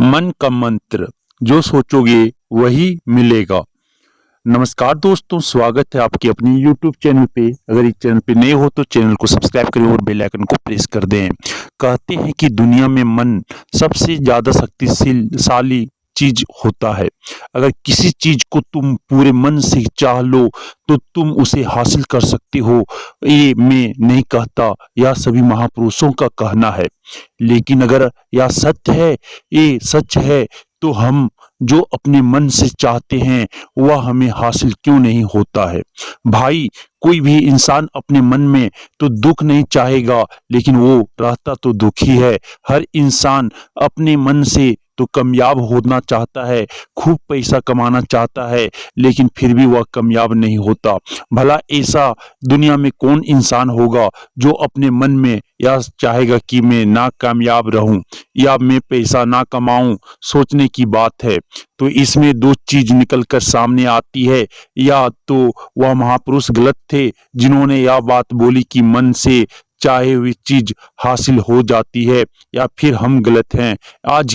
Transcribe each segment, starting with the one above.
मन का मंत्र, जो सोचोगे वही मिलेगा। नमस्कार दोस्तों, स्वागत है आपके अपने YouTube चैनल पे। अगर इस चैनल पे नए हो तो चैनल को सब्सक्राइब करें और बेल आइकन को प्रेस कर दें। कहते हैं कि दुनिया में मन सबसे ज़्यादा शक्तिशाली चीज होता है। अगर किसी चीज को तुम पूरे मन से चाह लो तो तुम उसे हासिल कर सकते हो। ये मैं नहीं कहता, यह सभी महापुरुषों का कहना है। लेकिन अगर यह सत्य है, ये सच है, तो हम जो अपने मन से चाहते हैं वह हमें हासिल क्यों नहीं होता है। भाई, कोई भी इंसान अपने मन में तो दुख नहीं चाहेगा, लेकिन वो रहता तो दुखी है। हर इंसान अपने मन से तो कामयाब होना चाहता है, खूब पैसा कमाना चाहता है, लेकिन फिर भी वह कामयाब नहीं होता। भला ऐसा दुनिया में कौन इंसान होगा जो अपने मन में यह चाहेगा कि मैं ना कामयाब रहूं या मैं पैसा ना कमाऊं। सोचने की बात है। तो इसमें दो चीज निकल कर सामने आती है, या तो वह महापुरुष गलत थे जिन्होंने यह बात बोली कि मन से चाहे हुई चीज हासिल हो जाती है, या फिर हम गलत हैं। आज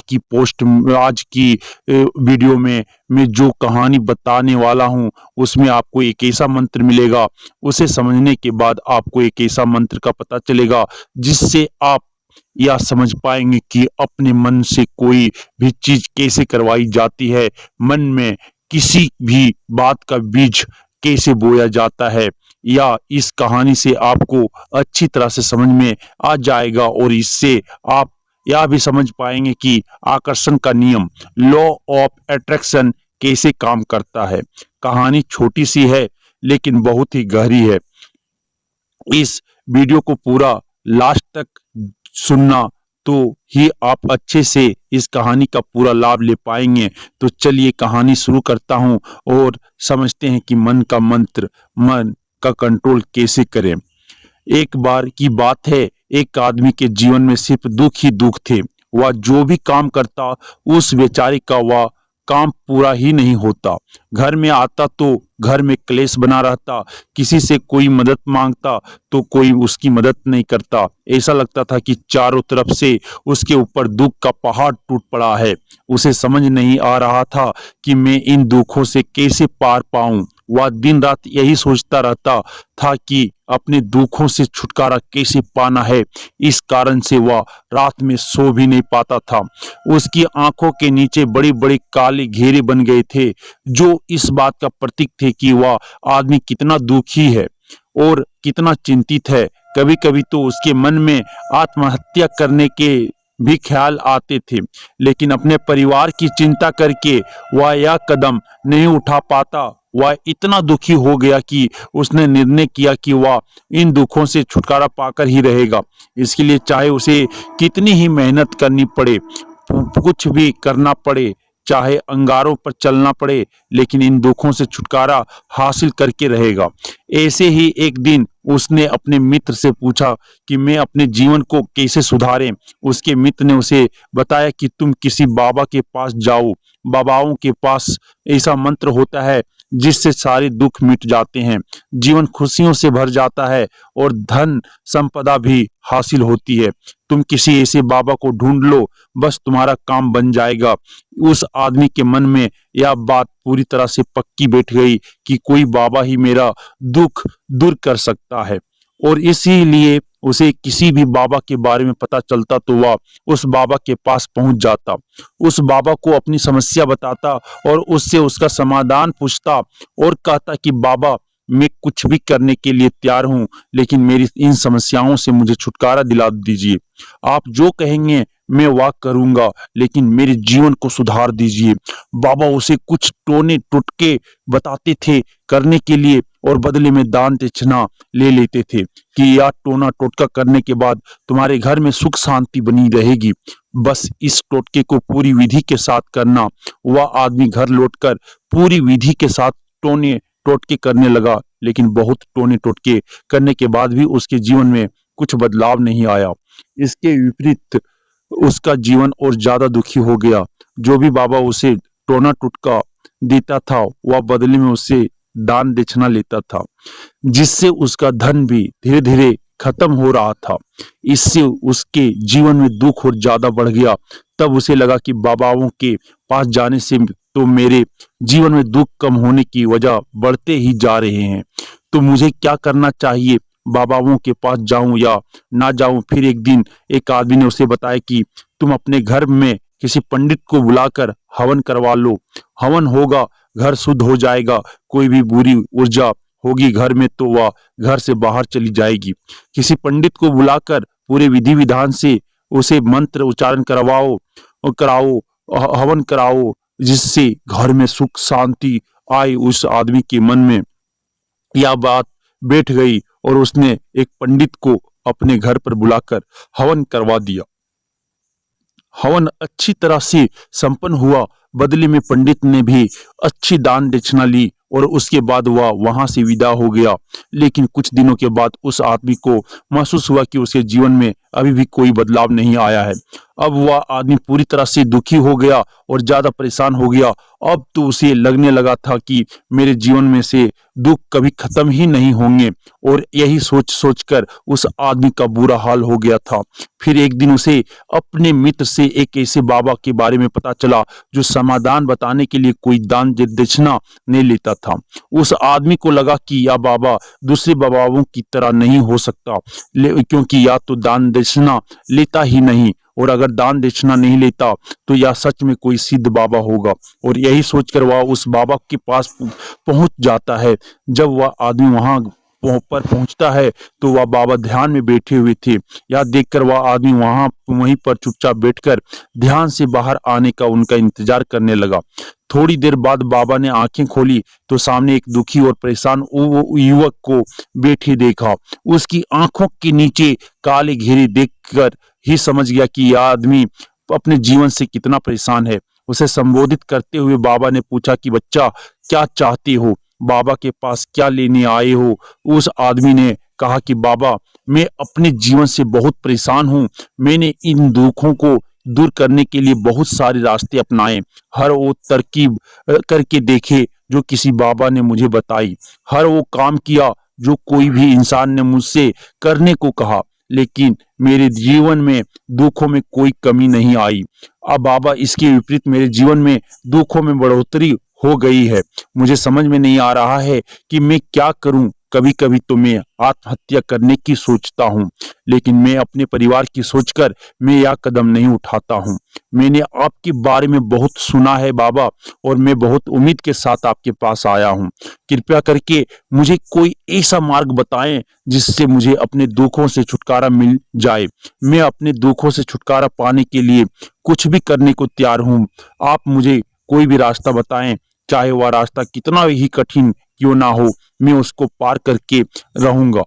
की वीडियो में मैं जो कहानी बताने वाला हूं उसमें आपको एक ऐसा मंत्र मिलेगा। उसे समझने के बाद आपको एक ऐसा मंत्र का पता चलेगा जिससे आप या समझ पाएंगे कि अपने मन से कोई भी चीज कैसे करवाई जाती है, मन में किसी भी बात का बीज कैसे बोया जाता है। या इस कहानी से आपको अच्छी तरह से समझ में आ जाएगा और इससे आप यह भी समझ पाएंगे कि आकर्षण का नियम, लॉ ऑफ अट्रैक्शन, कैसे काम करता है। कहानी छोटी सी है लेकिन बहुत ही गहरी है। इस वीडियो को पूरा लास्ट तक सुनना तो ही आप अच्छे से इस कहानी का पूरा लाभ ले पाएंगे। तो चलिए कहानी शुरू करता हूं और समझते हैं कि मन का मंत्र, मन का कंट्रोल कैसे करें। एक बार की बात है, एक आदमी के जीवन में सिर्फ दुख ही दुख थे। वह जो भी काम करता उस बेचारे का वह काम पूरा ही नहीं होता। घर में आता तो घर में क्लेश बना रहता, किसी से कोई मदद मांगता तो कोई उसकी मदद नहीं करता। ऐसा लगता था कि चारों तरफ से उसके ऊपर दुख का पहाड़ टूट पड़ा है। उसे समझ नहीं आ रहा था कि मैं इन दुखों से कैसे पार पाऊं। वह दिन रात यही सोचता रहता था कि अपने दुखों से छुटकारा कैसे पाना है। इस कारण से वह रात में सो भी नहीं पाता था। उसकी आंखों के नीचे बड़े बड़े काले घेरे बन गए थे, जो इस बात का प्रतीक थे कि वह आदमी कितना दुखी है और कितना चिंतित है। कभी कभी तो उसके मन में आत्महत्या करने के भी ख्याल आते थे, लेकिन अपने परिवार की चिंता करके वह यह कदम नहीं उठा पाता। वह इतना दुखी हो गया कि उसने निर्णय किया कि वह इन दुखों से छुटकारा पाकर ही रहेगा। इसके लिए चाहे उसे कितनी ही मेहनत करनी पड़े, कुछ भी करना पड़े, चाहे अंगारों पर चलना पड़े, लेकिन इन दुखों से छुटकारा हासिल करके रहेगा। ऐसे ही एक दिन उसने अपने मित्र से पूछा कि मैं अपने जीवन को कैसे सुधारें। उसके मित्र ने उसे बताया कि तुम किसी बाबा के पास जाओ। बाबाओं के पास ऐसा मंत्र होता है जिससे सारे दुख मिट जाते हैं, जीवन खुशियों से भर जाता है और धन संपदा भी हासिल होती है। तुम किसी ऐसे बाबा को ढूंढ लो, बस तुम्हारा काम बन जाएगा। उस आदमी के मन में यह बात पूरी तरह से पक्की बैठ गई कि कोई बाबा ही मेरा दुख दूर कर सकता है, और इसीलिए उसे किसी भी बाबा के बारे में पता चलता तो वह उस बाबा के पास पहुंच जाता, उस बाबा को अपनी समस्या बताता और उससे उसका समाधान पूछता और कहता कि बाबा, मैं कुछ भी करने के लिए तैयार हूं, लेकिन मेरी इन समस्याओं से मुझे छुटकारा दिला दीजिए। आप जो कहेंगे मैं वह करूंगा, लेकिन मेरे जीवन को सुधार दीजिए। बाबा उसे कुछ टोने टुटके बताते थे करने के लिए, और बदले में दान दक्षिणा ले लेते थे कि यह टोना टोटका करने के बाद तुम्हारे घर में सुख शांति बनी रहेगी। बस इस टोटके को पूरी विधि के साथ करना। वह आदमी घर लौटकर पूरी विधि के साथ टोने टोटके करने लगा, लेकिन बहुत टोने टोटके करने के बाद भी उसके जीवन में कुछ बदलाव नहीं आया। इसके विपरीत उसका जीवन और ज्यादा दुखी हो गया। जो भी बाबा उसे टोना टोटका देता था वह बदले में उससे दान दक्षिणा लेता था, जिससे उसका धन भी धीरे धीरे खत्म हो रहा था। इससे उसके जीवन में दुख और ज्यादा बढ़ गया। तब उसे लगा कि बाबाओं के पास जाने से तो मेरे जीवन में दुख कम होने की वजह बढ़ते ही जा रहे हैं। तो मुझे क्या करना चाहिए, बाबाओं के पास जाऊं या ना जाऊं? फिर एक दिन एक आदमी ने उसे बताया कि तुम अपने घर में किसी पंडित को बुलाकर हवन करवा लो। हवन होगा, घर शुद्ध हो जाएगा, कोई भी बुरी ऊर्जा होगी घर में तो वह घर से बाहर चली जाएगी। किसी पंडित को बुलाकर पूरे विधि विधान से उसे मंत्र उच्चारण कराओ, हवन कराओ, जिससे घर में सुख शांति आए। उस आदमी के मन में यह बात बैठ गई और उसने एक पंडित को अपने घर पर बुलाकर हवन करवा दिया। हवन अच्छी तरह से संपन्न हुआ। बदले में पंडित ने भी अच्छी दान दक्षिणा ली और उसके बाद वह वहां से विदा हो गया। लेकिन कुछ दिनों के बाद उस आदमी को महसूस हुआ कि उसके जीवन में अभी भी कोई बदलाव नहीं आया है। अब वह आदमी पूरी तरह से दुखी हो गया और ज्यादा परेशान हो गया। अब तो उसे लगने लगा था कि मेरे जीवन में से दुख कभी खत्म ही नहीं होंगे, और यही सोच सोचकर उस आदमी का बुरा हाल हो गया था। फिर एक दिन उसे अपने मित्र से एक ऐसे बाबा के बारे में पता चला जो समाधान बताने के लिए कोई दान दक्षिणा नहीं लेता था। उस आदमी को लगा कि यह बाबा दूसरे बाबाओं की तरह नहीं हो सकता, क्योंकि या तो दान दक्षिणा लेता ही नहीं, और अगर दान दक्षिणा नहीं लेता तो यह सच में कोई सिद्ध बाबा होगा। और यही सोचकर वह उस बाबा के पास पहुंच जाता है। जब वह आदमी वहां पर पहुंचता है तो वह बाबा ध्यान में बैठे हुए थे। यह देखकर वह आदमी वहीं पर चुपचाप बैठकर ध्यान से बाहर आने का उनका इंतजार करने लगा। थोड़ी देर बाद बाबा ने आंखें खोली तो सामने एक दुखी और परेशान युवक को बैठे देखा। उसकी आंखों के नीचे काले घेरे देखकर ही समझ गया कि यह आदमी अपने जीवन से कितना परेशान है। उसे संबोधित करते हुए बाबा ने पूछा कि बच्चा, क्या चाहते हो? बाबा के पास क्या लेने आए हो? उस आदमी ने कहा कि बाबा, मैं अपने जीवन से बहुत परेशान हूँ। मैंने इन दुखों को दूर करने के लिए बहुत सारे रास्ते अपनाए, हर वो तरकीब करके देखे जो किसी बाबा ने मुझे बताई, हर वो काम किया जो कोई भी इंसान ने मुझसे करने को कहा, लेकिन मेरे जीवन में दुखों में कोई कमी नहीं आई। अब बाबा, इसके विपरीत मेरे जीवन में दुखों में बढ़ोतरी हो गई है। मुझे समझ में नहीं आ रहा है कि मैं क्या करूं। कभी कभी तो मैं आत्महत्या करने की सोचता हूं, लेकिन मैं अपने परिवार की सोचकर मैं यह कदम नहीं उठाता हूं। मैंने आपके बारे में बहुत सुना है बाबा, और मैं बहुत उम्मीद के साथ आपके पास आया हूं। कृपया करके मुझे कोई ऐसा मार्ग बताएं जिससे मुझे अपने दुखों से छुटकारा मिल जाए। मैं अपने दुखों से छुटकारा पाने के लिए कुछ भी करने को तैयार हूं। आप मुझे कोई भी रास्ता बताएं, चाहे वह रास्ता कितना ही कठिन क्यों ना हो, मैं उसको पार करके रहूंगा।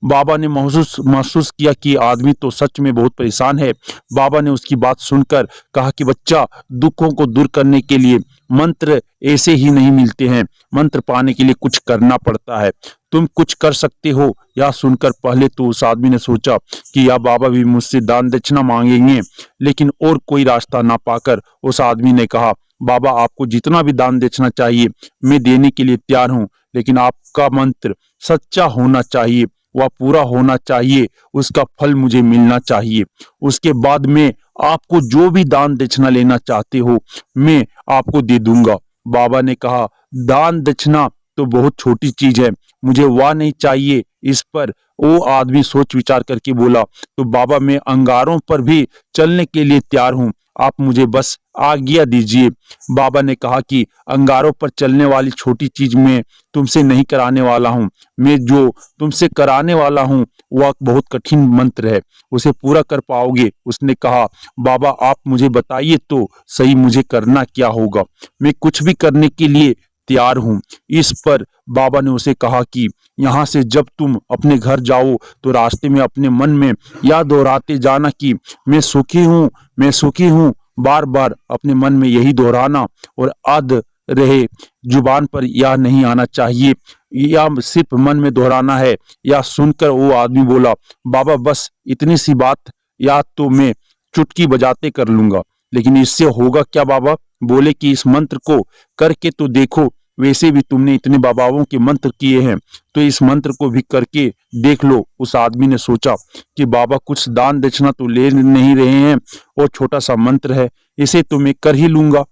बाबा ने महसूस किया कि आदमी तो सच में बहुत परेशान है। बाबा ने उसकी बात सुनकर कहा कि बच्चा, दुखों को दूर करने के लिए मंत्र ऐसे ही नहीं मिलते हैं। मंत्र पाने के लिए कुछ करना पड़ता है। तुम कुछ कर सकते हो। यह सुनकर पहले तो उस आदमी ने सोचा कि यह बाबा भी मुझसे दान दक्षिणा मांगेंगे, लेकिन और कोई रास्ता ना पाकर उस आदमी ने कहा, बाबा, आपको जितना भी दान दक्षिणा चाहिए मैं देने के लिए तैयार हूं, लेकिन आपका मंत्र सच्चा होना चाहिए, वह पूरा होना चाहिए, उसका फल मुझे मिलना चाहिए। उसके बाद में आपको जो भी दान दक्षिणा लेना चाहते हो मैं आपको दे दूंगा। बाबा ने कहा, दान दक्षिणा तो बहुत छोटी चीज है, मुझे वह नहीं चाहिए। इस पर वो आदमी सोच विचार करके बोला, तो बाबा, मैं अंगारों पर भी चलने के लिए तैयार हूं, आप मुझे बस आज्ञा दीजिए। बाबा ने कहा कि अंगारों पर चलने वाली छोटी चीज मैं तुमसे नहीं कराने वाला हूं। मैं जो तुमसे कराने वाला हूं वह बहुत कठिन मंत्र है, उसे पूरा कर पाओगे? उसने कहा, बाबा, आप मुझे बताइए तो सही, मुझे करना क्या होगा? मैं कुछ भी करने के लिए तैयार हूं। इस पर बाबा ने उसे कहा कि यहाँ से जब तुम अपने घर जाओ तो रास्ते में अपने मन में यह दोहराते जाना कि मैं सुखी हूँ, मैं सुखी हूँ। बार बार अपने मन में यही दोहराना, और अध रहे जुबान पर यह नहीं आना चाहिए, या सिर्फ मन में दोहराना है। या सुनकर वो आदमी बोला, बाबा, बस इतनी सी बात, या तो मैं चुटकी बजाते कर लूंगा, लेकिन इससे होगा क्या? बाबा बोले कि इस मंत्र को करके तो देखो, वैसे भी तुमने इतने बाबाओं के मंत्र किए हैं, तो इस मंत्र को भी करके देख लो। उस आदमी ने सोचा कि बाबा कुछ दान दक्षिणा तो ले नहीं रहे हैं और छोटा सा मंत्र है, इसे तो मैं कर ही लूंगा।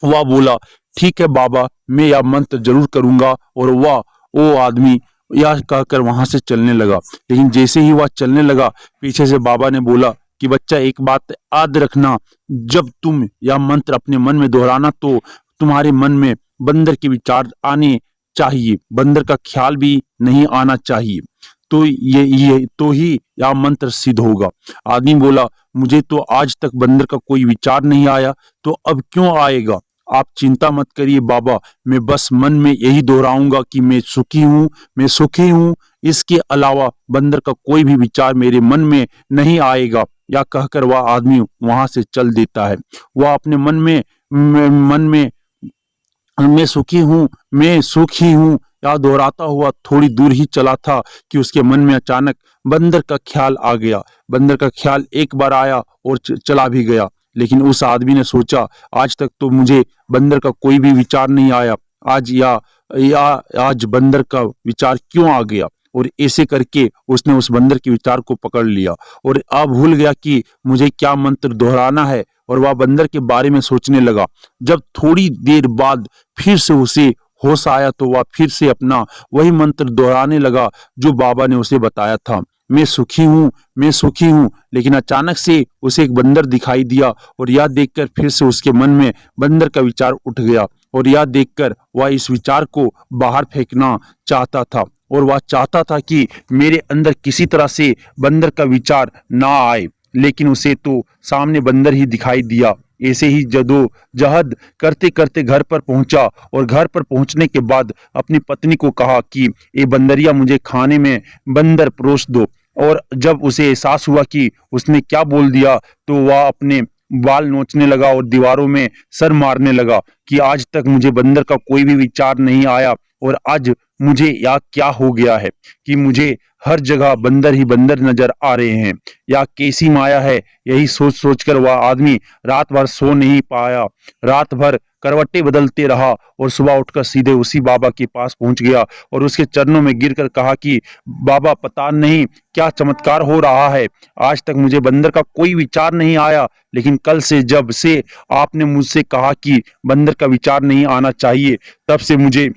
वह बोला, ठीक है बाबा, मैं यह मंत्र जरूर करूंगा। और वह वो आदमी यह कहकर वहां से चलने लगा। लेकिन जैसे ही वह चलने लगा, पीछे से बाबा ने बोला कि बच्चा, एक बात याद रखना, जब तुम यह मंत्र अपने मन में दोहराना तो तुम्हारे मन में बंदर के विचार आने चाहिए, बंदर का ख्याल भी नहीं आना चाहिए। तो ये तो ही यह मंत्र सिद्ध होगा। आदमी बोला, मुझे तो आज तक बंदर का कोई विचार नहीं आया, तो अब क्यों आएगा? आप चिंता मत करिए बाबा, मैं बस मन में यही दोहराऊंगा कि मैं सुखी हूँ, मैं सुखी हूँ। इसके अलावा बंदर का कोई भी विचार मेरे मन में नहीं आएगा। या कहकर वह आदमी वहां से चल देता है। वह अपने मन में मैं सुखी हूँ, मैं सुखी हूँ या दोहराता हुआ थोड़ी दूर ही चला था कि उसके मन में अचानक बंदर का ख्याल आ गया। बंदर का ख्याल एक बार आया और चला भी गया। लेकिन उस आदमी ने सोचा, आज तक तो मुझे बंदर का कोई भी विचार नहीं आया, आज बंदर का विचार क्यों आ गया? और ऐसे करके उसने उस बंदर के विचार को पकड़ लिया और अब भूल गया कि मुझे क्या मंत्र दोहराना है। और वह बंदर के बारे में सोचने लगा। जब थोड़ी देर बाद फिर से उसे होश आया तो वह फिर से अपना वही मंत्र दोहराने लगा जो बाबा ने उसे बताया था, मैं सुखी हूँ, मैं सुखी हूँ। लेकिन अचानक से उसे एक बंदर दिखाई दिया और यह देखकर फिर से उसके मन में बंदर का विचार उठ गया। और यह देखकर वह इस विचार को बाहर फेंकना चाहता था और वह चाहता था कि मेरे अंदर किसी तरह से बंदर का विचार ना आए। लेकिन उसे तो सामने बंदर ही दिखाई दिया। ऐसे ही जदोजहद करते करते घर पर पहुंचा और घर पर पहुंचने के बाद अपनी पत्नी को कहा कि ये बंदरिया मुझे खाने में बंदर परोस दो। और जब उसे एहसास हुआ कि उसने क्या बोल दिया तो वह अपने बाल नोचने लगा और दीवारों में सर मारने लगा कि आज तक मुझे बंदर का कोई भी विचार नहीं आया और आज मुझे या क्या हो गया है कि मुझे हर जगह बंदर ही बंदर नजर आ रहे हैं। या कैसी माया है? यही सोच सोचकर वह आदमी रात भर सो नहीं पाया, रात भर करवटें बदलते रहा और सुबह उठकर सीधे उसी बाबा के पास पहुंच गया और उसके चरणों में गिरकर कहा कि बाबा, पता नहीं क्या चमत्कार हो रहा है, आज तक मुझे बंदर का कोई विचार नहीं आया, लेकिन कल से जब से आपने मुझसे कहा कि बंदर का विचार नहीं आना चाहिए, तब से मुझे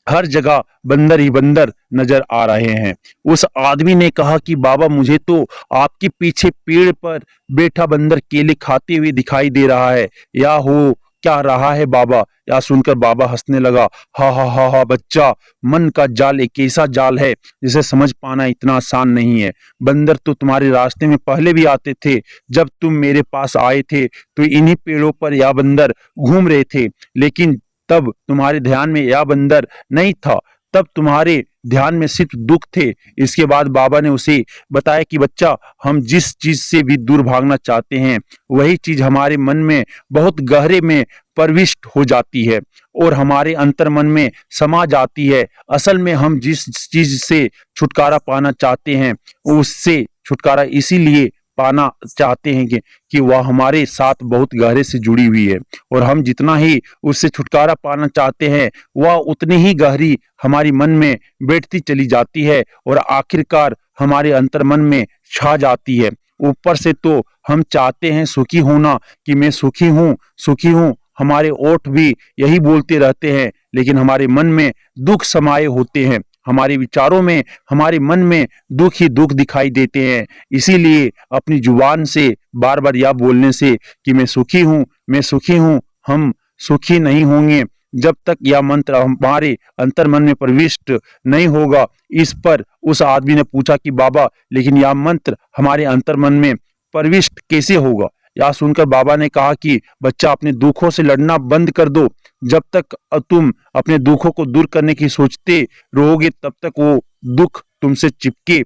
हर जगह बंदर ही बंदर नजर आ रहे हैं। उस आदमी ने कहा कि बाबा, मुझे तो आपके पीछे पेड़ पर बैठा बंदर केले खाते हुए दिखाई दे रहा है, या हो क्या रहा है बाबा? या सुनकर बाबा हंसने लगा। हा हा हा हा बच्चा, मन का जाल एक ऐसा जाल है जिसे समझ पाना इतना आसान नहीं है। बंदर तो तुम्हारे रास्ते में पहले भी आते थे। जब तुम मेरे पास आए थे तो इन्हीं पेड़ों पर या बंदर घूम रहे थे, लेकिन तब तुम्हारे ध्यान में यह बंदर नहीं था, तब तुम्हारे ध्यान में सिर्फ दुख थे। इसके बाद बाबा ने उसे बताया कि बच्चा, हम जिस चीज से भी दूर भागना चाहते हैं वही चीज हमारे मन में बहुत गहरे में प्रविष्ट हो जाती है और हमारे अंतर मन में समा जाती है। असल में हम जिस चीज से छुटकारा पाना चाहते हैं उससे छुटकारा इसीलिए पाना चाहते हैं कि वह हमारे साथ बहुत गहरे से जुड़ी हुई है और हम जितना ही उससे छुटकारा पाना चाहते हैं वह उतनी ही गहरी हमारी मन में बैठती चली जाती है और आखिरकार हमारे अंतर मन में छा जाती है। ऊपर से तो हम चाहते हैं सुखी होना कि मैं सुखी हूँ, सुखी हूँ, हमारे ओठ भी यही बोलते रहते हैं, लेकिन हमारे मन में दुख समाये होते हैं, हमारे विचारों में, हमारे मन में दुख ही दुख दिखाई देते हैं। इसीलिए अपनी जुबान से बार बार यह बोलने से कि मैं सुखी हूँ, मैं सुखी हूँ, हम सुखी नहीं होंगे जब तक यह मंत्र हमारे अंतर मन में प्रविष्ट नहीं होगा। इस पर उस आदमी ने पूछा कि बाबा, लेकिन यह मंत्र हमारे अंतर मन में प्रविष्ट कैसे होगा? यह सुनकर बाबा ने कहा कि बच्चा, अपने दुखों से लड़ना बंद कर दो। जब तक तुम अपने दुखों को दूर करने की सोचते रहोगे तब तक वो दुख तुमसे चिपके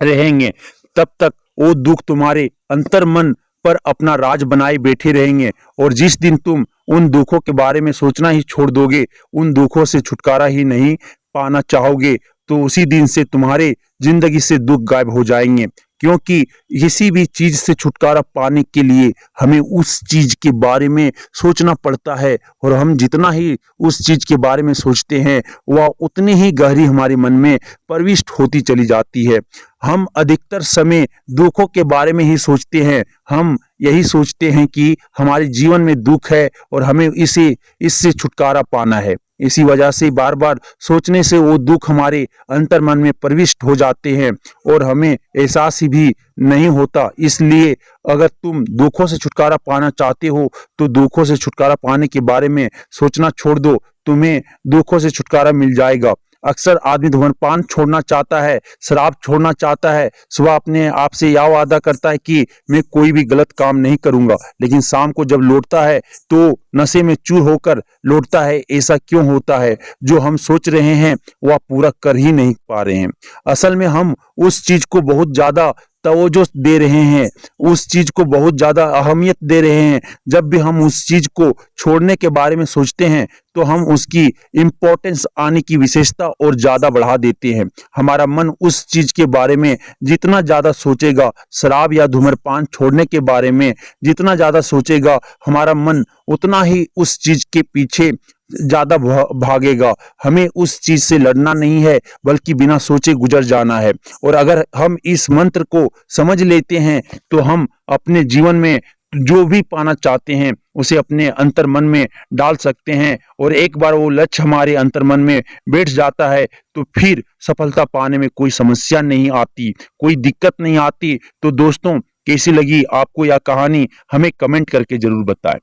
रहेंगे, तब तक वो दुख तुम्हारे अंतर मन पर अपना राज बनाए बैठे रहेंगे। और जिस दिन तुम उन दुखों के बारे में सोचना ही छोड़ दोगे, उन दुखों से छुटकारा ही नहीं पाना चाहोगे, तो उसी दिन से तुम्हारे जिंदगी से दुख गायब हो जाएंगे। क्योंकि किसी भी चीज से छुटकारा पाने के लिए हमें उस चीज के बारे में सोचना पड़ता है, और हम जितना ही उस चीज के बारे में सोचते हैं वह उतनी ही गहरी हमारे मन में प्रविष्ट होती चली जाती है। हम अधिकतर समय दुखों के बारे में ही सोचते हैं। हम यही सोचते हैं कि हमारे जीवन में दुख है और हमें इससे छुटकारा पाना है। इसी वजह से बार बार सोचने से वो दुख हमारे अंतर मन में प्रविष्ट हो जाते हैं और हमें एहसास ही भी नहीं होता। इसलिए अगर तुम दुखों से छुटकारा पाना चाहते हो तो दुखों से छुटकारा पाने के बारे में सोचना छोड़ दो, तुम्हें दुखों से छुटकारा मिल जाएगा। अक्सर आदमी धूम्रपान छोड़ना चाहता है, शराब छोड़ना चाहता है, सुबह अपने आप से यह वादा करता है कि मैं कोई भी गलत काम नहीं करूंगा, लेकिन शाम को जब लौटता है तो नशे में चूर होकर लौटता है। ऐसा क्यों होता है? जो हम सोच रहे हैं वह पूरा कर ही नहीं पा रहे हैं। असल में हम उस चीज को बहुत ज्यादा तवज्जो दे रहे हैं, उस चीज को बहुत ज्यादा अहमियत दे रहे हैं। जब भी हम उस चीज को छोड़ने के बारे में सोचते हैं तो हम उसकी इम्पोर्टेंस आने की विशेषता और ज्यादा बढ़ा देते हैं। हमारा मन उस चीज के बारे में जितना ज्यादा सोचेगा, शराब या धूम्रपान छोड़ने के बारे में जितना ज्यादा सोचेगा, हमारा मन उतना ही उस चीज के पीछे ज्यादा भागेगा। हमें उस चीज से लड़ना नहीं है, बल्कि बिना सोचे गुजर जाना है। और अगर हम इस मंत्र को समझ लेते हैं तो हम अपने जीवन में जो भी पाना चाहते हैं उसे अपने अंतर मन में डाल सकते हैं। और एक बार वो लक्ष्य हमारे अंतर मन में बैठ जाता है तो फिर सफलता पाने में कोई समस्या नहीं आती, कोई दिक्कत नहीं आती। तो दोस्तों, कैसी लगी आपको यह कहानी? हमें कमेंट करके जरूर बताएं।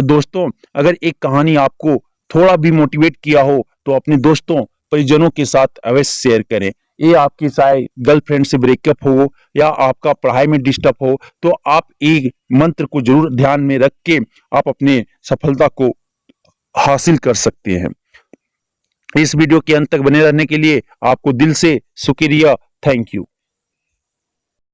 दोस्तों, अगर एक कहानी आपको थोड़ा भी मोटिवेट किया हो तो अपने दोस्तों परिजनों के साथ अवश्य शेयर करें। ये आपकी शायद गर्लफ्रेंड से ब्रेकअप हो या आपका पढ़ाई में डिस्टर्ब हो, तो आप एक मंत्र को जरूर ध्यान में रख के आप अपने सफलता को हासिल कर सकते हैं। इस वीडियो के अंत तक बने रहने के लिए आपको दिल से शुक्रिया। Thank you.